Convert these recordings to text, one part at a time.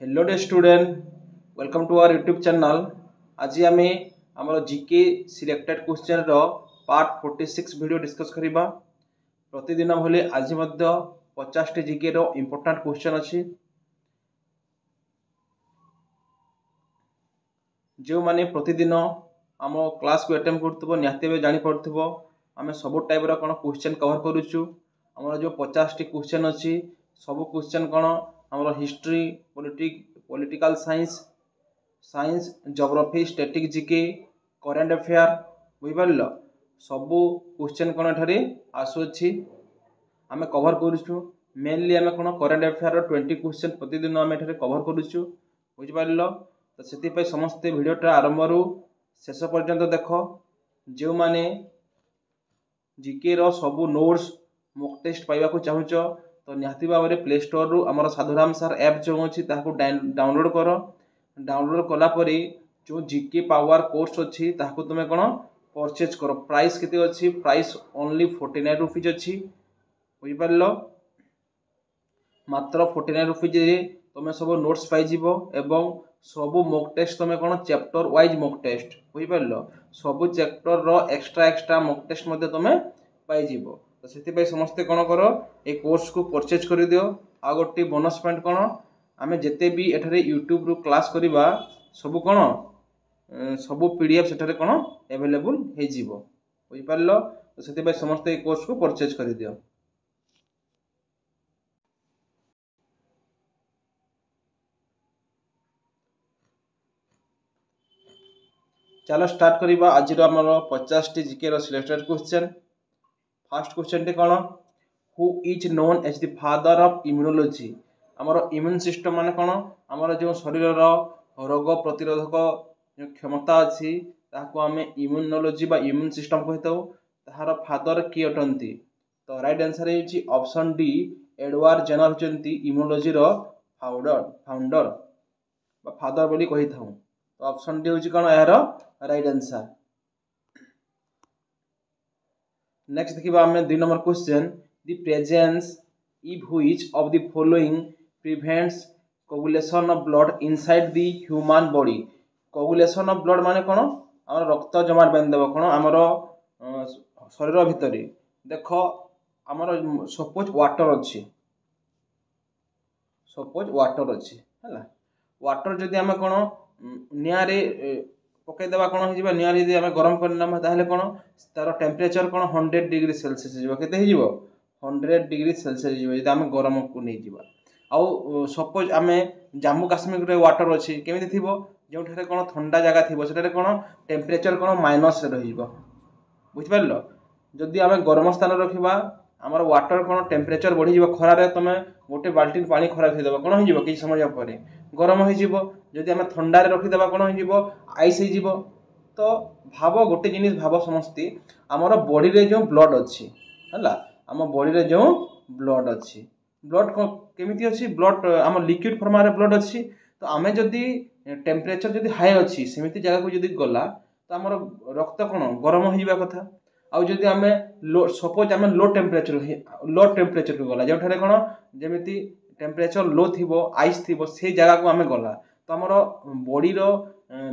Hello dear student, welcome to our YouTube channel. आज आम आम जीके सिलेक्टेड क्वेश्चन रो पार्ट 46 वीडियो डिस्कस करिबा। प्रतिदिन भली आज 50 टी जीके रो इम्पोर्टेंट क्वेश्चन अच्छी। जो माने प्रतिदिन आम क्लास को अटेम्प्ट करथबो निहाती जानि पड़थबो आम सब टाइप रो कोन क्वेश्चन कवर करूछु। हमर जो 50 टी क्वेश्चन अच्छी सब क्वेश्चन कोन हमर history, political science, science, geography, static GK, current affair बुझिपारल सब क्वेश्चन कोन ठारे आसुछि आम कवर करूछु। मेनली आम कोन करेंट अफेयर रो 20 क्वेश्चन प्रतिदिन आम ठारे कवर करूछु बुझिपारल। तो से समस्ते भिडियोटा आरंभ रु शेष पर्यंत देख। जो माने जीके रो सबू नोट्स मॉक टेस्ट पाइबा को चाहूच तो निहाती भाव में प्ले स्टोर रु आमर साधुराम सार ऐप जो अच्छी डाउनलोड कर। डाउनलोड कलापर जो जीके पावर कोर्स अच्छी तुम कौन परचेज कर। प्राइस केते अच्छी? प्राइस ओनली 49 रुपीज अच्छी बुझिपार। मात्र 49 रुपीज तुम सब नोट्स पाइज एवं सबू मॉक टेस्ट तुम कौन चैप्टर वाइज मॉक टेस्ट बुझिपार। सबू चैप्टर रो एक्स्ट्रा मॉक टेस्ट तुम पाइज। तो से समस्ते कौन कर ए कोर्स को परचेज कर दियो। आ गोटे बोनस पॉइंट कौन आम जिते भी एठारे यूट्यूब रु क्लास करवा सबू कौन सबू पीडीएफ सेठारे कौन अवेलेबल हो बुझिपार। तो से समस्ते ए कोर्स को परचेज कर दियो। चलो स्टार्ट करिबा आज आमर 50 टी जीके रो सिलेक्टेड क्वेश्चन। फर्स्ट क्वेश्चन टी कौन? Who is known as the father of immunology. आमर इम्यून सिस्टम माने कौन आमर जो शरीर रोग प्रतिरोधक जो क्षमता अच्छी ताको आम इम्यूनोलॉजी बा इम्यून सिस्टम कही था। ताहार फादर किए अटंती? तो राइट आंसर है ऑप्शन डी एडवार्ड जेनर होचंती इम्यूनोलॉजी रो फाउंडर बा फादर बोली कही था। तो ऑप्शन डी होची कौन यार राइट आंसर। नेक्स्ट देखिबा हमें 2 number question the presence if which of the following prevents coagulation of blood inside the human body. Coagulation of blood माने कौन आमर रक्त जमाट बांध देबो कौन आमर शरीर भितर। देख आमर सपोज वाटर अच्छी है वाटर जदि आम कौन निआरे पकईदेवा कौन हो निआरे यदि आम गरम करना ताहले कौन तार टेम्परेचर कौन 100 डिग्री सेल्सियस केते हो 100 डिग्री सेल्सियस यदि आम गरम को नहीं जावा। आउ सपोज आम जम्मू काश्मीर वाटर अच्छी केमी थी जो कौन ठंडा जगह थी से कौन टेम्परेचर कौन माइनस बुझिपार। जदि आम गरम स्थान रखा आमर वाटर कौन टेम्परेचर बढ़ी खरार तुम गोटे बाल्टी पानी खरा थीदेव कौन हो कि समय पर गरम हो। जदि आम ठंडा रखीदे कौन हो आइस हो। तो भाव गोटे जिनिस भाव समस्ते आमर बॉडी रे जो ब्लड अच्छी है आम बॉडी रे जो ब्लड अच्छी ब्लड केमिति अच्छी ब्लड आम लिक्विड फॉर्म रे ब्लड अच्छी। तो आम जदि टेम्परेचर जदि हाई अच्छी सेमिति जगह को जदि गला तो आमर रक्त कौन गरम हो कथा। आउ जदि आम सपोज आम लो टेम्परेचर को गला जो कौन जमीती टेम्परेचर लो थी आइस थी से जगह को आम गला तो आमर बॉडी रो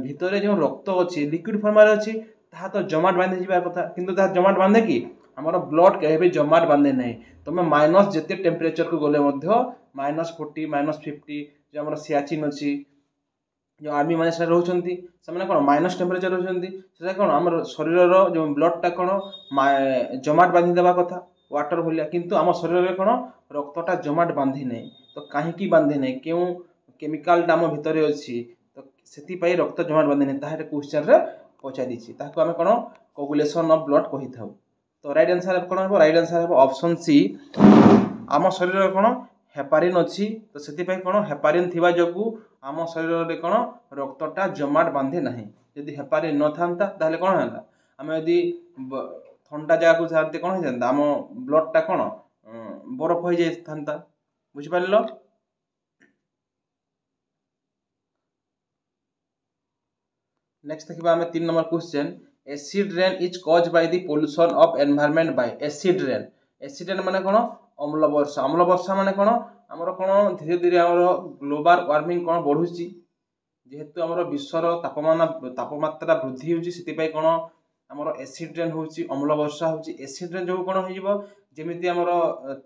भितर जो रक्त अच्छी लिक्विड फॉर्म रे अच्छी ता तो जमाट बांधे जावा कथा किंतु ता जमाट बांधे कि आमर ब्लड केबे जमाट बांधे नहीं। तुम माइनस जिते टेम्परेचर को गले -40 -50 जो आमर सियाचिन अच्छी जो आर्मी मैंने से रोचंती से कौन माइनस टेम्परेचर रोचंती से कौन आम शरीर जो ब्लडटा कौन जमाट बांधी देवा कथा वाटर भलिया किंतु आम शरीर में कौन रक्तटा जमाट बांधी नहीं। तो कहीं बांधे नहीं क्यों केमिकाल आम भितर अच्छी तो से रक्त जमाट बांधे नहीं ताहे क्वेश्चन रे पचारि आम कौन कोगुलेशन ऑफ ब्लड कही था। तो राइट आंसर कौन है? राइट आंसर है ऑप्शन सी आम शरीर कौन हेपारिन अच्छी तो से कौन हेपारिन थिबा जोगु आम शरीर में कौन रक्तटा जमाट बांधे नहीं। यदि हेपारिन न था ताहले कौन है आम यदि ठंडा जगह को जाते कौन हो जाता आम ब्लडटा कौन बरफ हो जाता बुझिपार। नेक्स्ट देखिबा हमें 3 number question acid rain is cause by the pollution of environment bye acid rain माने कौन अम्ल वर्षा। अम्ल वर्षा माने कौन आमर कौन धीरे धीरे आमर ग्लोबल वार्मिंग कौन बढ़ुची जेहेतु आमर विश्वर तापमात्रा वृद्धि होची सेति कौन आमर एसिड रेन होची अम्ल वर्षा होची। एसिड रेन जो कौन हो जेमिति आमर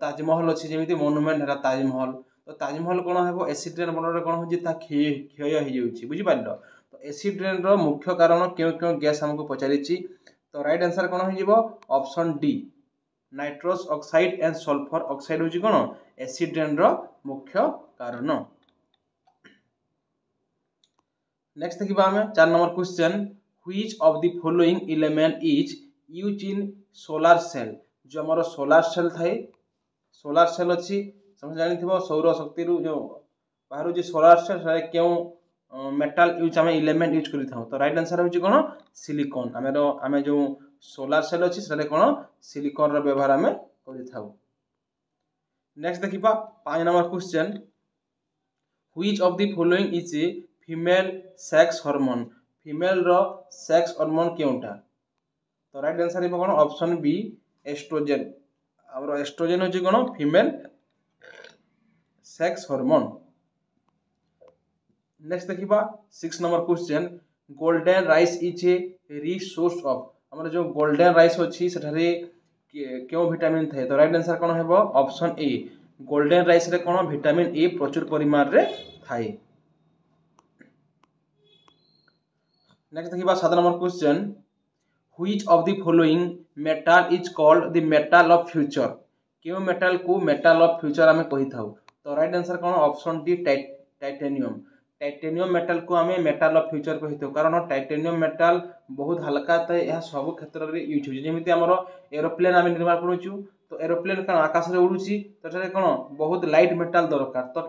ताजमहल अच्छी जेमिति मोनुमेंट है ताजमहल तो ताजमहल कौन है एसिड रेन बल कौन हो क्षय हो बुझिपार। तो एसिड रेन रो मुख्य कारण क्यों क्यों गैस हमको पचारि तो राइट आंसर कौन हो option D nitrous oxide and sulphur oxide होची कौन एसिड रेन रो मुख्य कारण। नेक्स्ट देखिबा हमें 4 number question which of the following element is use in solar cell. जो हमर सोलार सेल थाए सोलार सेल अच्छी समझ जानिथिबो सौर शक्ति रु जो बाहर जो सोलार सेल सारे क्यों मेटल यूज आम एलिमेंट यूज करि थाउ। तो राइट आंसर होची कोन सिलिकॉन। आमे जो सोलार सेल अच्छी सारे कोन सिलिकॉन रो व्यवहार आमे करि थाउ। नेक्स्ट देखिबा 5 number question which of the following is a female sex hormone. Female रो सेक्स हार्मोन केउटा। तो राइट आंसर है कोन ऑप्शन बी एस्ट्रोजन। हमरो एस्ट्रोजन होची कोन फीमेल सेक्स हार्मोन। नेक्स्ट देखिबा 6 number question golden rice is a rich source of. हमर जो गोल्डन राइस अछि सेठारे क्यों विटामिन थाए। तो राइट आंसर कोन हेबो ऑप्शन ए गोल्डन राइस रे कोन विटामिन ए प्रचुर परिमाण रे थाए। नेक्स्ट देखिबा 7 number question which of the following metal is called the metal of future. क्यों मेटल को मेटल ऑफ फ्यूचर आमे कहि थाउ। तो राइट आंसर कोन option D titanium. Titanium metal को आमे मेटल ऑफ फ्यूचर कहि थाउ कारण टाइटेनियम मेटल बहुत हल्का थाए यह सब क्षेत्र रे यूज हो जेमिति हमरो एरोप्लेन आमे निर्माण करूछु तो एरोप्लेन का आकाश रे उडुची तो तरे कोन बहुत लाइट मेटल दरकार तो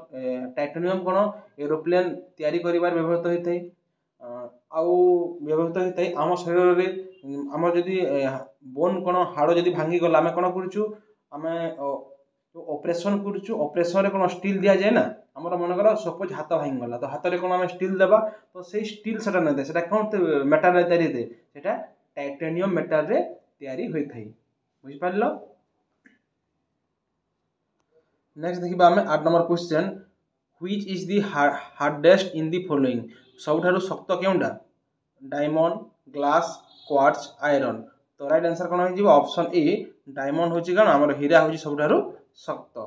टाइटेनियम कोन एरोप्लेन तयारी करिवार व्यवहृत होइथै आउ व्यवहृत होइथै। आम शरीर रे आम जदि बोन कोन हाड़ जदि भांगी गला आमे कोन करूछु आमे ऑपरेशन करूछु ऑपरेशन रे कोन स्टील दिया जाय ना हमर मन कर सपोज हाथ भांगी गला तो हाथ रे कोन आमे स्टील देबा तो सेही स्टील सेटा नै दे सेटा कोन मेटल रे तयारी दे सेटा टाइटेनियम मेटल रे तयारी होइथै बुझि पारलो। नेक्स्ट देखिबा हमें 8 number question which is the hardest in the following. सबठारु शक्त केउंडा डायमंड ग्लास क्वार्ट्ज आयरन। तो राइट आंसर कोन हो जिवो ऑप्शन ए डायमंड होची कोन हमर हीरा होची सबठारु शक्त।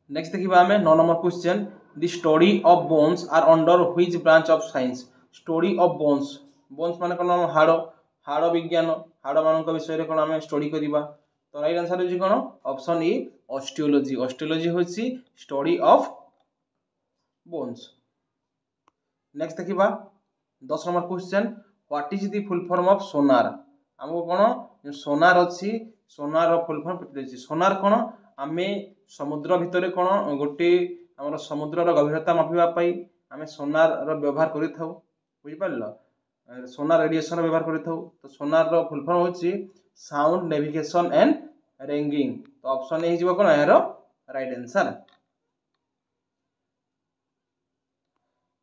नेक्स्ट देखिबा हमें 9 number question the study of bones are under which branch of science. Study of bones bones माने कोन हाड़ हाड़ विज्ञान हाड़ मानक विषय रे कोन हमें स्टडी करिबा। तो राइट आंसर होची कोन ऑप्शन ए ऑस्टियोलॉजी। ऑस्टियोलॉजी होची स्टडी ऑफ बोन्स। नेक्स्ट देखिबा 10 number question what is the full form of sonar. हमको कोन सोनार अछि सोनार रो फुल फॉर्म पति अछि। सोनार कोन आमे समुद्र भितरे कोन गोटे हमर समुद्र रो गभीरता मापिबा पई आमे सोनार रो व्यवहार करि थाउ बुझि पारलो सोनार रेडिएशन रो व्यवहार करि थाउ। तो सोनार रो फुल फॉर्म होछि साउंड नेविगेशन एंड रेंगिंग। तो ऑप्शन ए हिजबो कोन एरो राइट आंसर।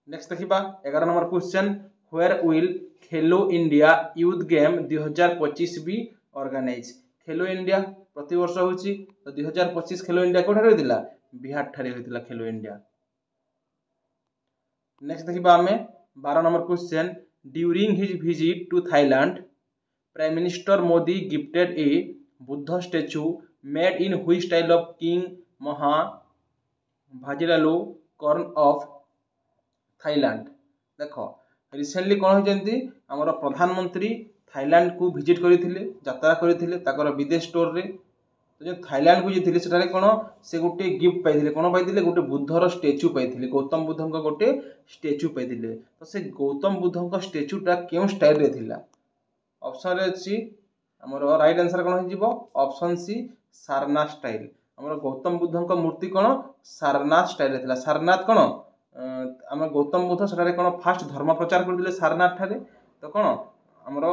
नेक्स्ट देखिबा 11 number question where will Khelo India youth game 2025 be organize. Khelo India प्रति वर्ष होची तो 2025 खेलो इंडिया कोठारे होइतिला बिहार ठारे होइतिला खेलो इंडिया। नेक्स्ट देखिबा हमें 12 number question during his visit to Thailand prime minister Modi gifted a Buddha statue made in which style of king Maha Vajiralongkorn of Thailand. देखो recently कौन होती आमर प्रधानमंत्री थाईलैंड को विजिट करते यात्रा करते विदेश स्टोर रे तो जो थाईलैंड को जी सेठारे कौन से गोटे गिफ्ट पाई कौन पाई गोटे बुद्धर स्टैचू पाई गौतम बुद्ध गोटे स्टैचू पाई तो से गौतम बुद्ध स्टैचूटा क्यों स्टाइल रे थिला। ऑप्शन रे अछि हमर राइट आंसर कौन हो ऑप्शन सी सारनाथ स्टाइल। हमर गौतम बुद्ध मूर्ति कौन सारनाथ स्टाइल रे थिला। सारनाथ कौन आम गौतम बुद्ध सेठारे कौन फास्ट धर्म प्रचार करते सारनाथ ठारे तो कौन आमर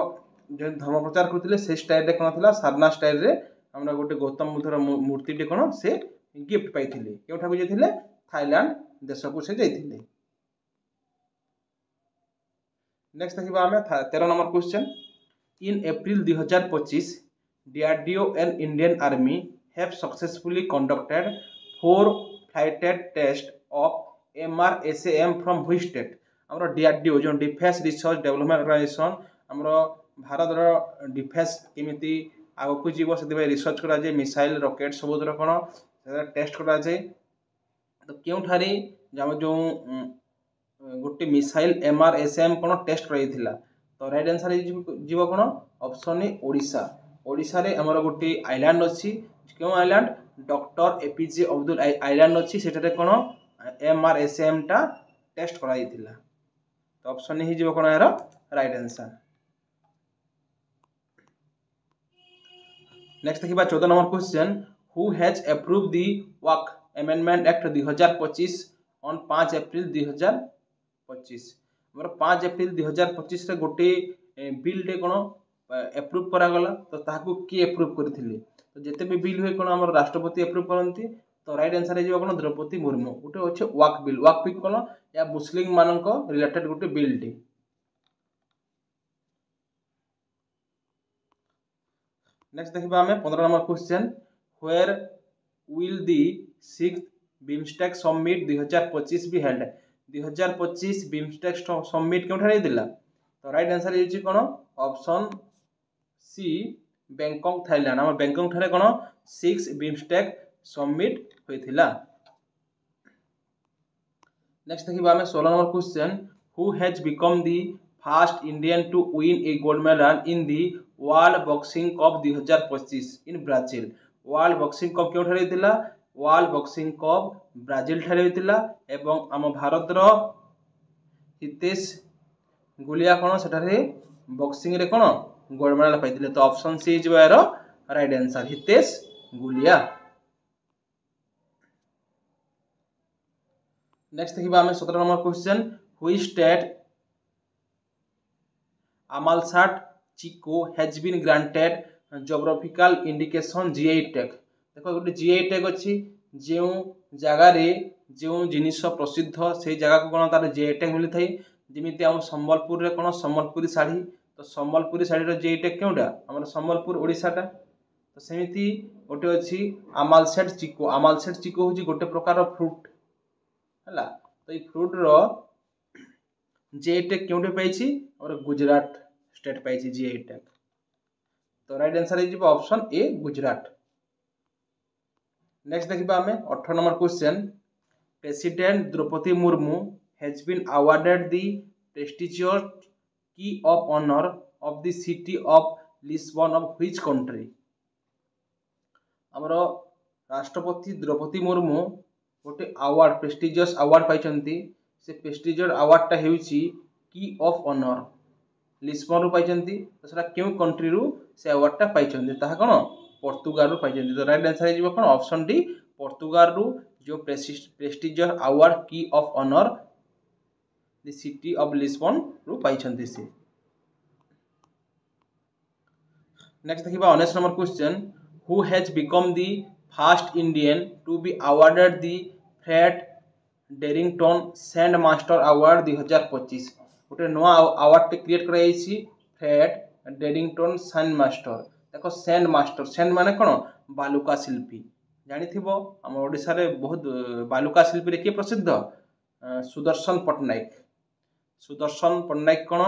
जो धर्म प्रचार करते से स्टाइल रे कौन थिला सारनाथ स्टाइल रे हमरा गोटे गौतम बुद्धर मूर्ति टे कौन से गिफ्ट पाई केउठा को जाइथिले थाईलैंड देश को से जाइथिले। नेक्स्ट देखिबा हमें 13 number question in April 2025 DRDO and Indian Army have successfully conducted 4 flight tests of MRSAM from which state? ଆମର DRDO जो डिफेंस रिसर्च डेवलपमेंट ऑर्गेनाइजेशन ଆମର ଭାରତର डिफेंस केमिति आगकू जीव से रिसर्च कराए मिसाइल रॉकेट सबुतर कौन टेस्ट कराए तो क्योंठारी जो गोटे मिसाइल MRSAM कौन टेस्ट कराइथिला तो राइट आंसर जीव कौन ऑप्शन ए ओडिशा ओडिशा रे हमर गोटे आइलैंड अच्छी क्यों island doctor APJ Abdul island अच्छी सेठारे कौन MRSAM टा टेस्ट कराइथिला तो ऑप्शन ही जीव कौन यार राइट आंसर। नेक्स्ट देखिबा 14 number question who has approved the walk amendment act 2025 on 5 अप्रैल 2025 हमर 5 अप्रैल 2025 रे गोटे बिल डे कोन अप्रूव करा गला तो ताकू की अप्रूव करथिले तो जते भी बिल होय कोन हमर राष्ट्रपति अप्रूव करंती तो राइट आंसर हे जीवा कोन द्रौपदी मुर्मू गोटे अछि वॉक बिल कोन या मुस्लिम माननको रिलेटेड गोटे बिल डे। नेक्स्ट देखिबा हमें 15 number question where will the 6th BIMSTEC summit 2025 be held 2025 BIMSTEC summit केउठारे दिला तो राइट आंसर हे छि कोन ऑप्शन सी बैंकॉक थाईलैंड हम बैंकॉक ठारे कोन 6 बिमस्टेक समिट होइथिला। नेक्स्ट देखिबा हमें 16 number question who has become the first Indian to win a gold medal in the world boxing cup 2025 in Brazil world boxing cup क्यों ठारे दिला world boxing cup Brazil ठारे दिला एवं आम भारत रो हितेश गुलिया कोन सेठारे बॉक्सिंग रे कोन गोल्ड मेडल पाइथिले तो ऑप्शन सी जिवा यार right answer Hitesh Gulia. Next देखिबा हमें 17 number question which state Amalsad chikoo has been granted geographical indication GI tag देखो गोटे GI टैग अच्छी जो जगार जो जिनिस प्रसिद्ध से जगह को कौन तार GI टैग मिली थाई जमीती आम संबलपुर रे कौन संबलपुरी शाढ़ी तो संबलपुरी शाढ़ी GI टैग क्योंटा आम संबलपुर ओडिशाटा तो सेमिति गोटे अच्छी अमालसेट चिको हूँ गोटे प्रकार फ्रूट है तो ये फ्रूट रो GI टैग क्योंटे पाई और गुजरात स्टेट पाई GI टैग तो राइट आंसर है ऑप्शन ए गुजरात। नेक्स्ट देखिबा हमें 18 number question president Droupadi Murmu has been awarded the prestigious key of honour of the city of Lisbon of which country हमरो राष्ट्रपति द्रौपदी मुर्मू गोटे अवार्ड प्रेस्टिजियस अवार्ड पाइछंती से प्रेस्टिजियस अवार्ड टा हेउची की ऑफ ऑनर लिस्बन रु पाइछंती तो सेटा क्यों कंट्री रु से अवार्ड टा पाइछंती ताहा कोन पोर्तुगाल रु पाइछंती तो राइट आंसर हे कोन ऑप्शन डी पोर्तुगाल रु जो prestigious award key of honour the city of Lisbon रु पाइछंती से। नेक्स्ट देखिबा 19 number question who has become the first Indian to be awarded the Fred Darrington sand master award 2025 गोटे नवा अवार्ड क्रिएट कराई Fred Darrington sand master देखो sand master sand माने कौन बालुका शिल्पी जानी थी आम ओडिशा रे बहुत बालुका शिल्पी रे किए प्रसिद्ध सुदर्शन पट्टनायक कौन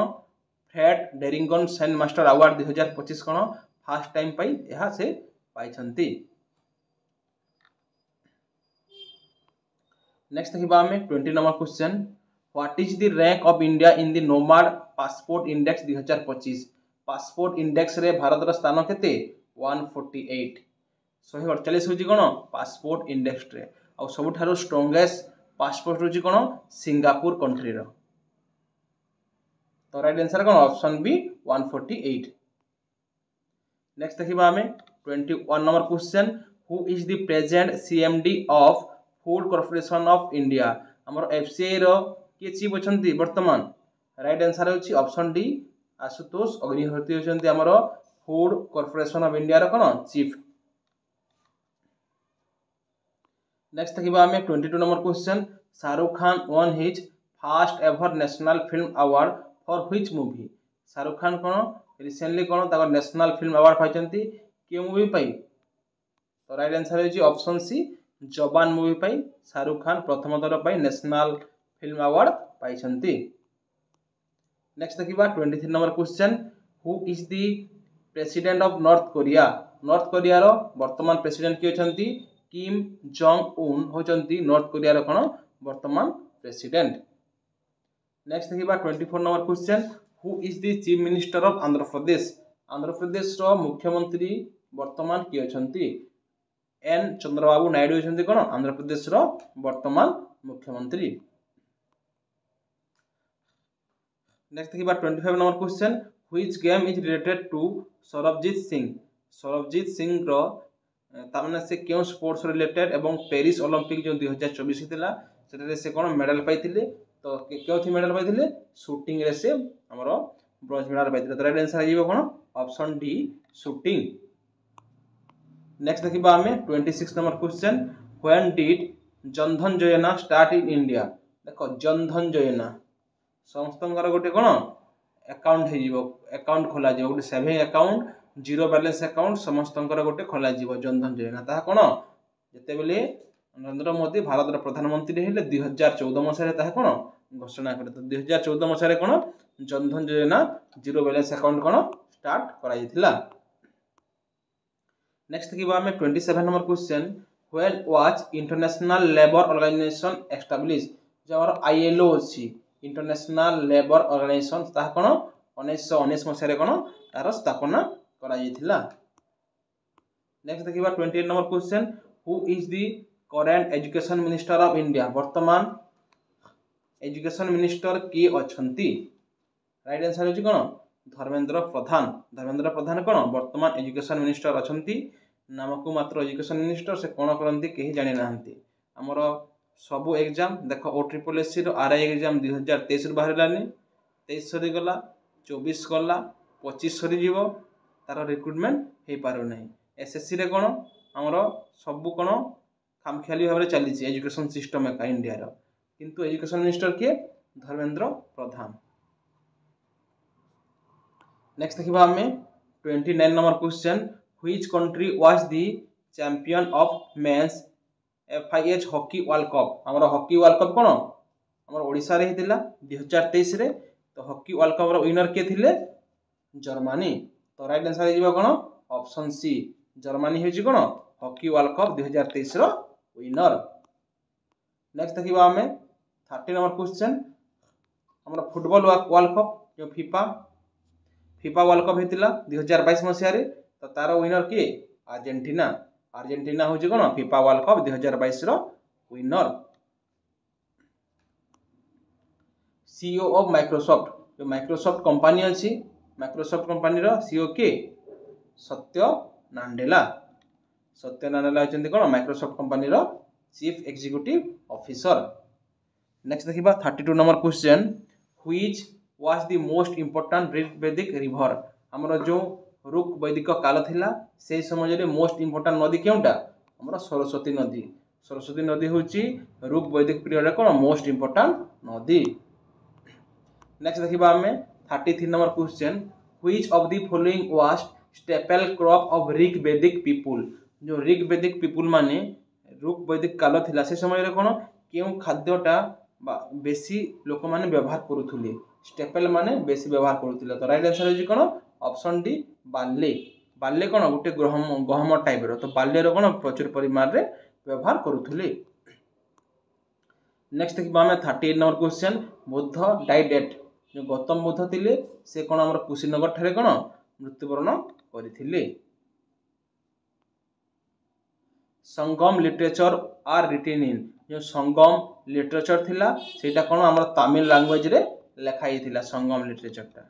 Fred Darrington sand master award 2025 कौन फर्स्ट टाइम पाई यह से पाइछंती। नेक्स्ट देखिबा हमें 20 number question what is the rank of India in the nomad passport index 2025 passport index रे भारत रो स्थान केते 148 148 होजी कोन पासपोर्ट इंडेक्स रे आ सबुठारो स्ट्रांगेस्ट पासपोर्ट होजी कोन सिंगापुर कंट्री रो तो राइट आंसर कोन ऑप्शन बी 148। नेक्स्ट देखिबा हमें 21 number question who is the present CMD of food corporation of India हमर FCI रो के चीफ अछंती वर्तमान राइट आंसर होची ऑप्शन डी आशुतोष अग्निहोत्री होचंती हमर फूड कॉर्पोरेशन ऑफ इंडिया रो कोन चीफ। नेक्स्ट देखिबा हमें 22 number question Shahrukh Khan won his first ever national film award for which movie Shahrukh Khan कोन रिसेंटली कोन ताकर नेशनल फिल्म अवार्ड पाइचंती क्यों मूवी पाई तो राइट आंसर होची ऑप्शन सी जवान मूवी पाई शाहरुख खान प्रथम थर पाई नेशनल फिल्म अवार्ड पाइछंती। नेक्स्ट देखिबा 23 number question who is the president of North Korea. North Korea रो वर्तमान प्रेसिडेंट किए छंती Kim Jong Un होचंती north Korea रो कोन वर्तमान प्रेसिडेंट। नेक्स्ट देखिबा 24 number question who is the chief minister of Andhra Pradesh. Andhra Pradesh रो मुख्यमंत्री वर्तमान किए छंती एन चंद्रबाबू नायडू होचंती कोन आंध्र प्रदेश रो वर्तमान मुख्यमंत्री। नेक्स्ट देखिबा 25 number question which game is related to Sarabjit Singh. Sarabjit Singh रो तामने से क्यों स्पोर्ट्स रिलेटेड एवं पेरिस ओलंपिक जो 2024 थिला सेटे से कोन मेडल पाइथिले तो क्योंथि मेडल पाइथिले शूटिंग रे से हमरो ब्रोंज मेडल पाइथिले तो राइट आंसर आइबो कोन ऑप्शन डी शूटिंग। नेक्स्ट देखिबा हमें 26 number question when did Jan Dhan योजना स्टार्ट इन इंडिया। देखो जनधन योजना समस्तंकर गोटे कोन अकाउंट हो अकाउंट खोला जीवो गोटे saving account zero balance account समस्तंकर गोटे खोला जीवो जनधन योजना ता कोन जते बेले नरेंद्र मोदी भारत प्रधानमंत्री हेले 2014 मसिया ता कोन घोषणा करे तो 2014 मसिया कोन Jandhan Yojana zero balance account कोन स्टार्ट कराई थिला। नेक्स्ट देखिबा हमें 27 number question when was international labour organisation establish जो हमर आईएलओ अछि इंटरनेशनल लेबर ऑर्गेनाइजेशन ता कोन 1919 मसिया कोन तार स्थापना कराई थिला। नेक्स्ट देखिबा 28 number question who is the current education minister of India. वर्तमान एजुकेशन मिनिस्टर की अछंती राइट आंसर होची कोन धर्मेंद्र प्रधान। धर्मेंद्र प्रधान कोन वर्तमान एजुकेशन मिनिस्टर अछंती नाम को मात्र एजुकेशन मिनिस्टर से कोन करंती केही जानि नाहंती। हमरो सबु एग्जाम देखो ओट्रिपलएससी रो आरआई एग्जाम 2023 रो बाहर लानी 23 सरी गला 24 गला 25 सरी जीवो तार रिक्रूटमेंट हे पारो नै। एसएससी रे कोन हमरो सबु कोन खामखियाली भाबरे चली छि एजुकेशन सिस्टम का इंडिया रो किंतु एजुकेशन मिनिस्टर के धर्मेंद्र प्रधान। नेक्स्ट देखिबा हमें 29 number question which country was the champion of men's FIH hockey world cup. हमर हॉकी वर्ल्ड कप कोन हमर ओडिसा रे हितिला 2023 रे तो हॉकी वर्ल्ड कप रो विनर के थिले जर्मनी तो राइट आंसर हे जीवा कोन ऑप्शन सी जर्मनी हे जी कोन हॉकी वर्ल्ड कप 2023 रो विनर। नेक्स्ट देखिबा हमें 30 नंबर क्वेश्चन हमर फुटबॉल वर्ल्ड कप जो फीफा वर्ल्ड कप हेतिला 2022 मसिया रे तो तार विनर के अर्जेंटीना। अर्जेंटीना होची कोन फीफा वर्ल्ड कप 2022 रो विनर। सीईओ ऑफ माइक्रोसॉफ्ट जो माइक्रोसॉफ्ट कंपनी अछि माइक्रोसॉफ्ट कंपनी रो सीईओ के सत्य नाडेला। सत्य नाडेला होचंती कोन माइक्रोसॉफ्ट कंपनी रो चीफ एग्जीक्यूटिव ऑफिसर। नेक्स्ट देखिबा 32 number question which was the most important Vedic river. हमरो जो ऋक वैदिक काल थिला से समय रे मोस्ट इंपोर्टेंट नदी केउटा हमरो सरस्वती नदी। सरस्वती नदी होची ऋक वैदिक पीरियड रे कोन मोस्ट इंपोर्टेंट नदी। नेक्स्ट देखिबा हमें 33 number question which of the following was staple crop of Rig Vedic people. जो ऋक वैदिक पीपल माने ऋक वैदिक काल थिला से समय रे कोन केउ खाद्यटा बेसी लोक माने व्यवहार करूथुले स्टेपल माने बेसी व्यवहार करूथुले तो राइट आंसर होजी कोन ऑप्शन डी बार्ले। बार्ले कोन गुटे गहम टाइप रो तो बार्ले रो कोन प्रचुर परिमाण रे व्यवहार करूथुले। नेक्स्ट देखिबा हमें 38 number question Buddha died eight जो गौतम बुद्ध थिले से कोन हमर कुशीनगर थारे कोन मृत्युवरण करिथिले। संगम लिटरेचर आर रिटेन इन जो संगम लिटरेचर थिला सेटा कोन हमर तमिल लैंग्वेज रे लिखाई थिला संगम लिटरेचर ता।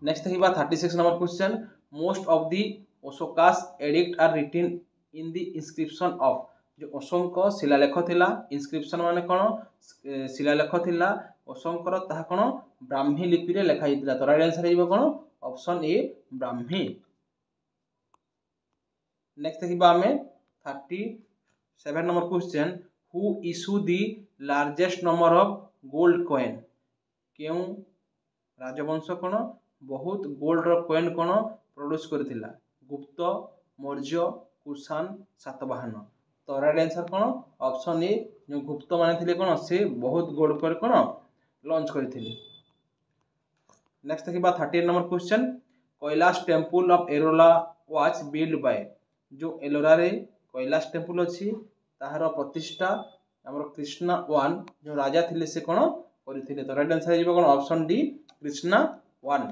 नेक्स्ट देखिबा 36 number question most of the Ashoka's edict are written in the inscription of जो अशोक शिलालेख थिला इंस्क्रिप्शन माने कोन शिलालेख थिला अशोकर ताहा कोन ब्राह्मी लिपि रे लिखाई थिला तो राइट आंसर हेबो कोन ऑप्शन ए ब्राह्मी। नेक्स्ट देखिबा हमें 37 number question who issue the largest number of gold coin. केउ राजवंश कोन बहुत गोल्ड रो कॉइन कोन प्रोड्यूस करथिला गुप्त मौर्य कुषाण सातवाहन तो राइट आंसर कौन ऑप्शन ए जो गुप्त माने थिले कौन से बहुत गोड़ पर कौन लॉन्च करथिले। नेक्स्ट देखिबा 13 number question Kailash temple of Ellora was build by जो एलोरा रे कैलाश टेम्पल अछि ताहार प्रतिष्ठा हमर कृष्णा 1 जो राजा थिले से कौन करथिले तो राइट आंसर हिबो कौन ऑप्शन डी कृष्णा 1।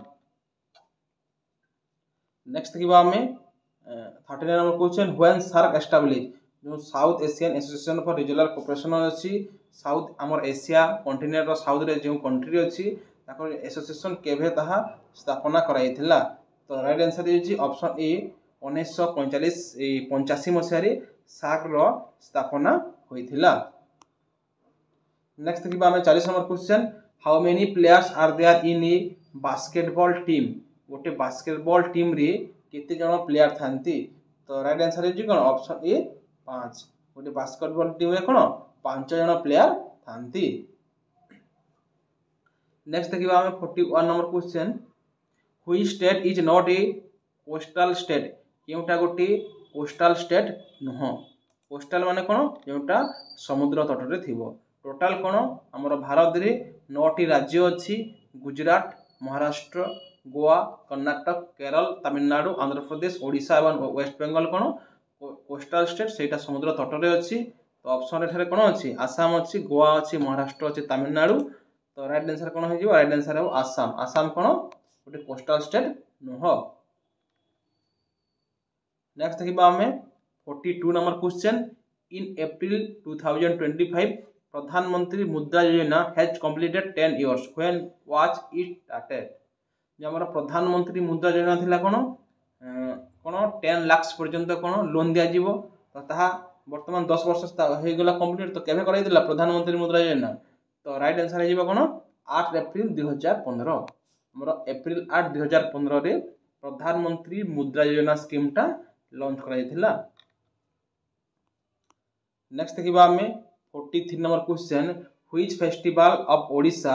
नेक्स्ट देखिबा हमें 39 number question when SAARC establish जो south Asian association for regional cooperation अछि साउथ हमर एशिया कॉन्टिनेंट रो साउथ रे जो कंट्री अछि ताकर एसोसिएशन केभे ताहा स्थापना कराइथिला तो right answer is option A 1985 मसिया रे सार्क रो स्थापना होइथिला। नेक्स्ट देखिबा हमें 40 number question how many players are there in a basketball team गोटे बास्केटबॉल टीम रे केते जण प्लेयर थांती तो राइट आंसर इज कोन ऑप्शन ए 5 गोटे बास्केटबॉल टीम रे कोन 5 जण प्लेयर थांती। नेक्स्ट देखिबा हमें 41 number question which state is not a coastal state केउटा गोटे कोस्टल स्टेट नुह कोस्टल माने कोन जेउटा समुद्र तट रे थिबो टोटल कोन हमर भारत रे 9टी राज्य अछि गुजरात महाराष्ट्र गोवा कर्नाटक केरल तमिलनाडु आंध्र प्रदेश ओडिशा एवं वेस्ट बेंगल कोन कोस्टल स्टेट सेटा समुद्र तट रे अछि तो ऑप्शन एठारे कोन अछि आसाम अछि गोवा अछि महाराष्ट्र अछि तमिलनाडु तो राइट आंसर कोन हो जिवो राइट आंसर हो आसाम आसाम कोन गोटे कोस्टल स्टेट नुह। नेक्स्ट देखिबा हमें 42 number question in April 2025 Pradhan Mantri Mudra Yojana has completed 10 years when was it started जे हमर प्रधानमंत्री मुद्रा योजना थिला कोन कोन 10 लाख पर्यंत कोन लोन दिया जिवो तो ताहा वर्तमान 10 वर्ष हे गेला कंप्लीट तो केबे कराई दिला प्रधानमंत्री मुद्रा योजना तो राइट आंसर हे जिवो कोन 8 अप्रैल 2015 हमर अप्रैल 8 2015 रे प्रधानमंत्री मुद्रा योजना स्कीम टा लॉन्च कराई थिला। नेक्स्ट देखिबा हमें 43 number question which festival of Odisha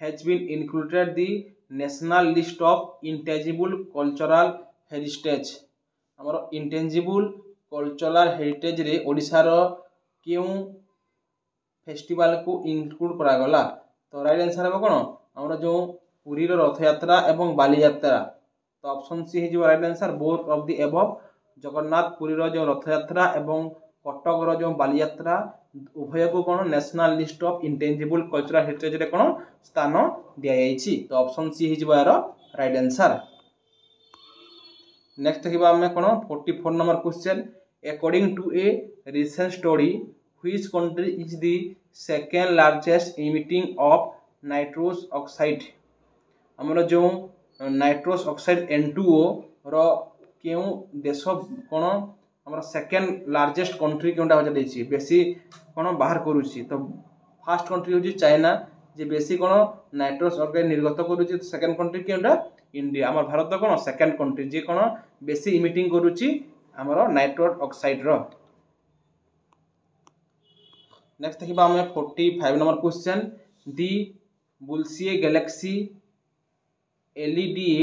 has been included the national list of intangible cultural heritage हमर इंटेंजिबल कल्चरल हेरिटेज रे ओडिशा रो केउ फेस्टिवल को इंक्लूड करा गला तो राइट आंसर है कोन हमर जो पुरी रो रथ यात्रा एवं बाली यात्रा तो ऑप्शन सी हे जो right answer both of the above Jagannath Puri रो जो रथ यात्रा एवं कटक रो जो बाली यात्रा उभय को कोन national list of intangible cultural heritage रे कोन स्थान दिया जाईछि तो ऑप्शन सी हे जो यार राइट आंसर। नेक्स्ट देखिबा हमें कोन 44 number question according to a recent study which country is the second largest emitting of nitrous oxide हमर जो नाइट्रोस ऑक्साइड N2O रो केउ देश कोन हमर सेकंड लार्जेस्ट कंट्री केउटा हो जाईछि बेसी कोन बाहर करूछि तो फर्स्ट कंट्री होछि चाइना जे बेसी कोन नाइट्रोस ऑक्साइड निर्गत करूछि तो सेकंड कंट्री केउटा इंडिया हमर भारत कोन सेकंड कंट्री जे कोन बेसी इमिटिंग करूछि हमर नाइट्रोस ऑक्साइड रो। नेक्स्ट देखिबा हम 45 number question the bullseye galaxy LEDA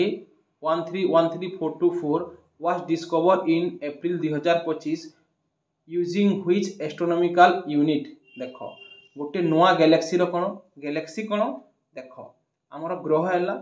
1313424 was discovered in April 2025 using which astronomical unit देखो गोटे नवा गैलेक्सी रो कोन देखो हमर ग्रह हैला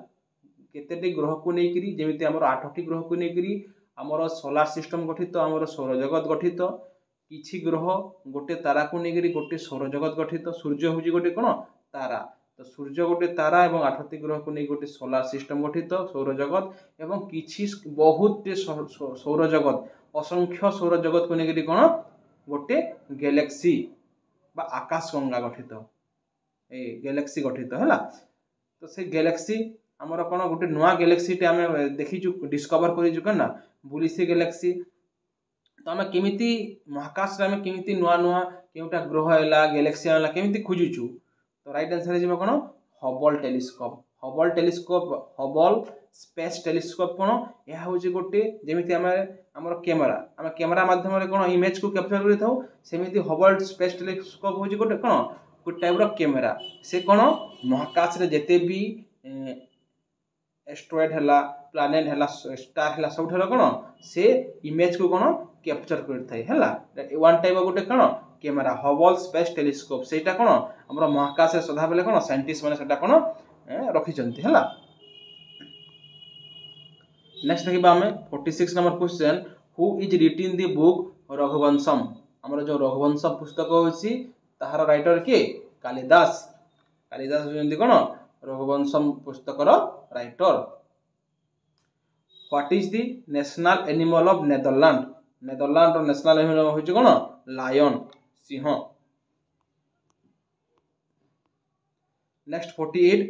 केतेटी ग्रह को नै करी जेमिति हमर 8टी ग्रह को नै करी हमर सोलार सिस्टम गठित हमर सौर जगत गठित किछि ग्रह गोटे तारा को नै करी गोटे सौर जगत गठित सूर्य होजी गोटे कोन तारा तो सूर्य गोटे तारा एवं 8टी ग्रह को नै गोटे सोलार सिस्टम गठित सौर जगत एवं किछि बहुत सौर जगत असंख्य सौर जगत को नै करी कोन गोटे गैलेक्सी बा आकाश गंगा गठित ए गैलेक्सी गठित हला तो से गैलेक्सी हमर कोन गोटे नवा गैलेक्सी टे हमें देखिजु डिस्कवर करिजु कना बुलिसी गैलेक्सी तो हमें केमिति महाकाश रे हमें केमिति नवा नवा केउटा ग्रह हैला गैलेक्सी हैला केमिति खोजुचु तो राइट आंसर हे जेबा कोन Hubble telescope Hubble space telescope कोन या होजी गोटे जेमिति हमर कैमरा माध्यम रे कोन इमेज को कैप्चर करि थाउ सेमिति हबल स्पेस टेलीस्कोप होजी गोटे कोन गुड टाइप रो कैमरा से कोन महाकाश रे जते भी एस्ट्रॉइड हला प्लानेट है स्टार है सब कौन से इमेज को कौन कैप्चर करथाय हैला वन टाइप गोटे कौन कैमेरा हबल स्पेस टेलीस्कोप सेटा कौन हमर महाकाश सदा बेले कौन साइंटिस्ट माने सेटा कौन रखी चंती हैला। नेक्स्ट देखिबा हमें 46 number question who is रिटिन the book Raghuvamsham हमर जो रघुवंशम पुस्तक होछि ताहार राइटर के कालिदास कालिदास होजंती कौन रघुवंशम पुस्तकर writer. What is the national animal of Netherland Netherland रो नेशनल एनिमल होछि कौन लायन सिंह। Next 48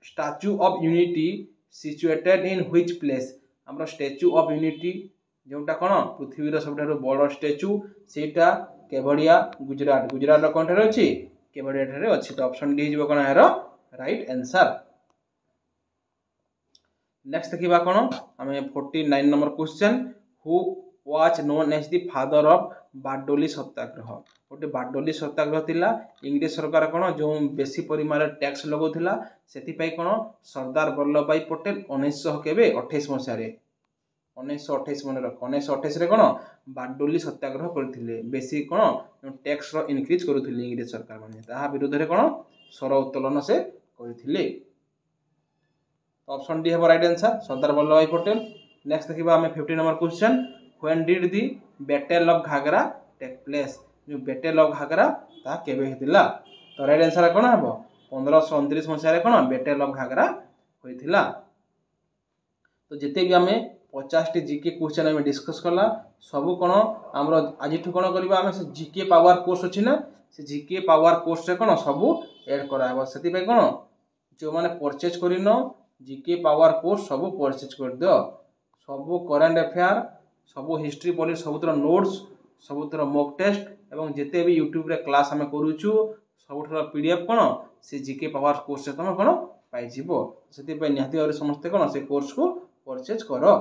statue of unity situated in which place हमर स्टैच्यू ऑफ यूनिटी जोटा कौन पृथ्वी रो सबठारो बड़ स्टैच्यू सेटा केवड़िया गुजरात गुजरात रो कोन ठारे अछि केवड़िया ठारे अछि तो ऑप्शन डी हिजबो कोन यार राइट आंसर। नेक्स्ट देखिबा कोन हमें 49 number question who was known as the father of Bardoli Satyagraha गोटे बारडोली सत्याग्रह थिला इंग्लिश सरकार कोन जो बेसी परिमाण टैक्स लगौथिला सेति पई कोन सरदार वल्लभ भाई पटेल 1928 मसिया रे 1928 मन रख 1928 रे कोन बारडोली सत्याग्रह करथिले बेसी कोन टैक्स रो इंक्रीज करूथिले इंग्लिश सरकार माने ताहा विरुद्ध रे कोन स्वर उत्तोलन से करथिले ऑप्शन डी है right answer Sardar Vallabh bhai Patel. Next देखिबा हमें 50 number question when did the battle of Ghaghra take place जो बैटल ऑफ घाघरा ता केबे हेतिला तो राइट आंसर कोन हबो 1529 मसिया रे कोन बैटल ऑफ घाघरा होइथिला। तो जते भी हमें 50 टी जीके क्वेश्चन हमें डिस्कस करला सब कोन हमरो आज ठु कोन करबा हमें से जीके पावर कोर्स अछि ना से जीके पावर कोर्स रे कोन सब ऐड कराबो सेति पे कोन जो माने परचेज करिनो जीके पावर कोर्स सब परचेज कर दियो सब करंट अफेयर सब हिस्ट्री पॉलिटी सबुतर नोट्स सबुतर मॉक टेस्ट एवं जेते भी यूट्यूब रे क्लास हमें करूछु सबुतर पीडीएफ कोन से जीके पावर कोर्स से तुम कोन पाई जिवो सेति पे निहाती और समस्त कोन से कोर्स को परचेज करो।